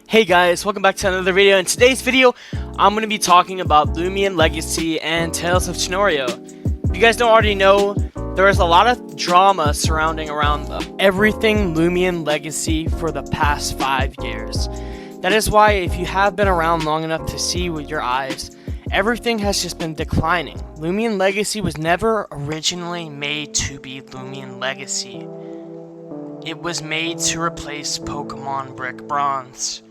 Hey guys, welcome back to another video. In today's video, I'm going to be talking about Loomian Legacy and Tales of Chenorio. If you guys don't already know, there is a lot of drama surrounding around everything Loomian Legacy for the past 5 years. That is why if you have been around long enough to see with your eyes, everything has just been declining. Loomian Legacy was never originally made to be Loomian Legacy. It was made to replace Pokemon Brick Bronze.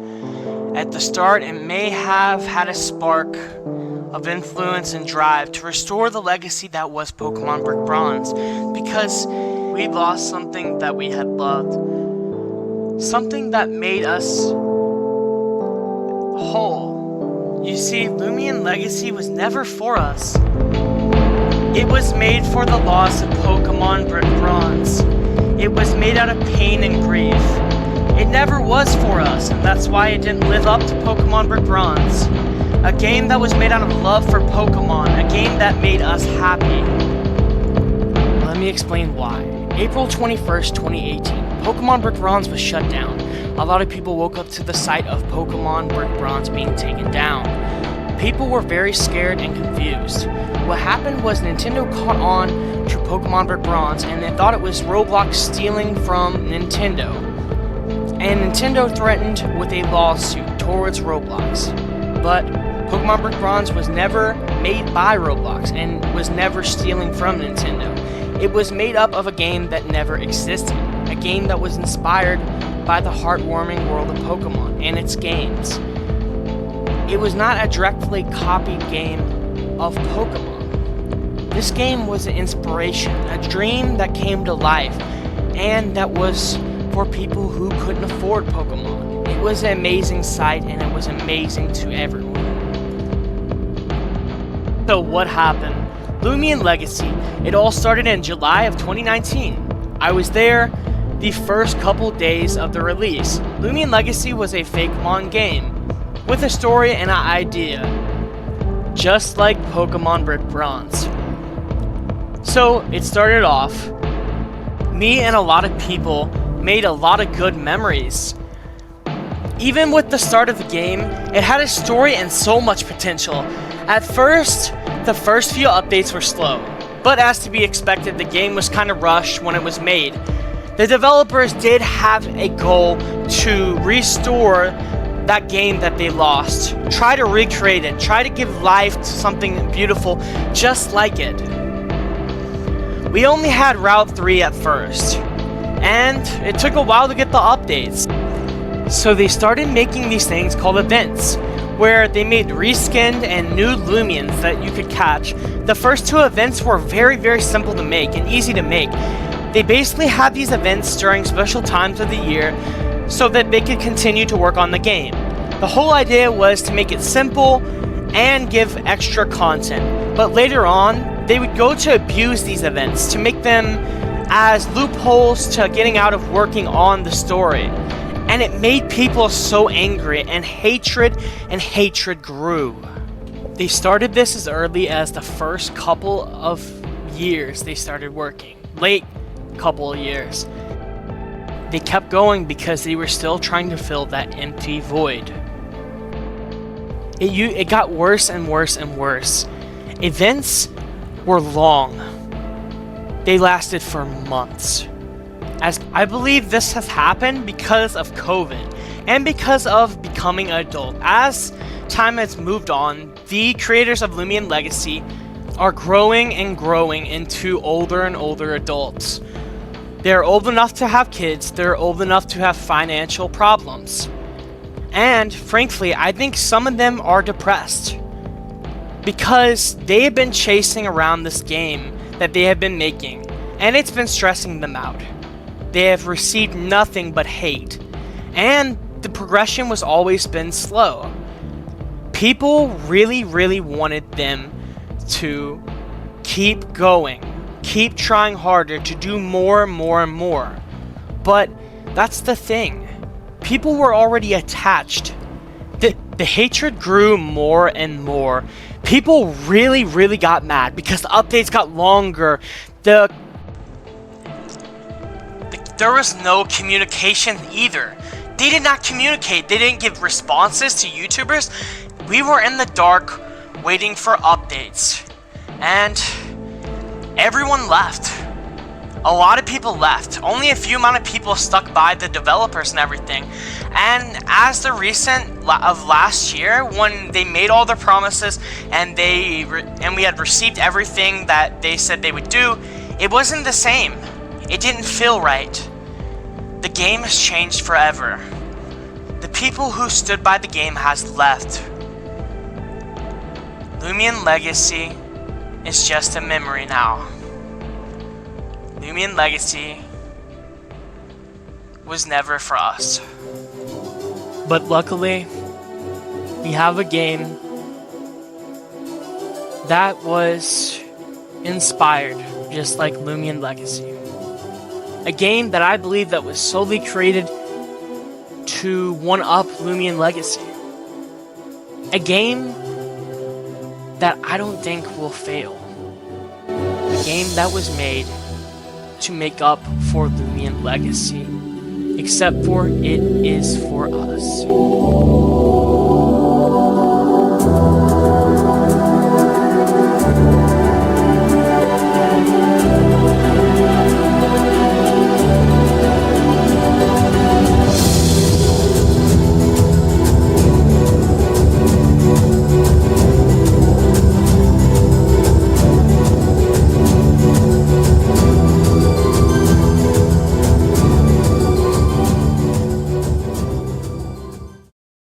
At the start, it may have had a spark of influence and drive to restore the legacy that was Pokemon Brick Bronze, because we lost something that we had loved. Something that made us whole. You see, Loomian Legacy was never for us. It was made for the loss of Pokemon Brick Bronze. It was made out of pain and grief. It never was for us, and that's why it didn't live up to Pokemon Brick Bronze. A game that was made out of love for Pokemon, a game that made us happy. Let me explain why. April 21st, 2018, Pokemon Brick Bronze was shut down. A lot of people woke up to the sight of Pokemon Brick Bronze being taken down. People were very scared and confused. What happened was Nintendo caught on to Pokemon Brick Bronze and they thought it was Roblox stealing from Nintendo. And Nintendo threatened with a lawsuit towards Roblox. But Pokemon Brick Bronze was never made by Roblox and was never stealing from Nintendo. It was made up of a game that never existed. A game that was inspired by the heartwarming world of Pokemon and its games. It was not a directly copied game of Pokemon. This game was an inspiration, a dream that came to life, and that was for people who couldn't afford Pokemon. It was an amazing sight, and it was amazing to everyone. So what happened? Loomian Legacy, it all started in July of 2019. I was there the first couple days of the release. Loomian Legacy was a Fakemon game, with a story and an idea, just like Pokemon Brick Bronze. So it started off, me and a lot of people made a lot of good memories. Even with the start of the game, it had a story and so much potential. At first, the first few updates were slow, but as to be expected, the game was kind of rushed when it was made. The developers did have a goal to restore that game that they lost. Try to recreate it. Try to give life to something beautiful just like it. We only had Route 3 at first, and it took a while to get the updates. So they started making these things called events, where they made reskinned and new Loomians that you could catch. The first 2 events were very simple to make and easy to make. They basically had these events during special times of the year so that they could continue to work on the game. The whole idea was to make it simple and give extra content, but later on, they would go to abuse these events to make them as loopholes to getting out of working on the story. And it made people so angry, and hatred grew. They started this as early as the first couple of years they started working. Late couple of years. They kept going because they were still trying to fill that empty void. It got worse and worse and worse. Events were long. They lasted for months. As I believe this has happened because of COVID and because of becoming an adult. As time has moved on, the creators of Loomian Legacy are growing and growing into older and older adults. They're old enough to have kids, they're old enough to have financial problems. And frankly, I think some of them are depressed because they have been chasing around this game that they have been making, and it's been stressing them out. They have received nothing but hate, and the progression was always been slow. People really wanted them to keep going, keep trying harder to do more and more. But that's the thing. People were already attached. The hatred grew more and more. People really got mad because the updates got longer. There was no communication either. They did not communicate. They didn't give responses to YouTubers. We were in the dark waiting for updates. And everyone left. A lot of people left. Only a few amount of people stuck by, the developers and everything. And as the recent of last year, when they made all their promises and we had received everything that they said they would do, it wasn't the same. It didn't feel right. The game has changed forever. The people who stood by the game has left. Loomian Legacy is just a memory now. Loomian Legacy was never for us. But luckily, we have a game that was inspired just like Loomian Legacy. A game that I believe that was solely created to one-up Loomian Legacy. A game that I don't think will fail. A game that was made to make up for Loomian Legacy, except for it is for us.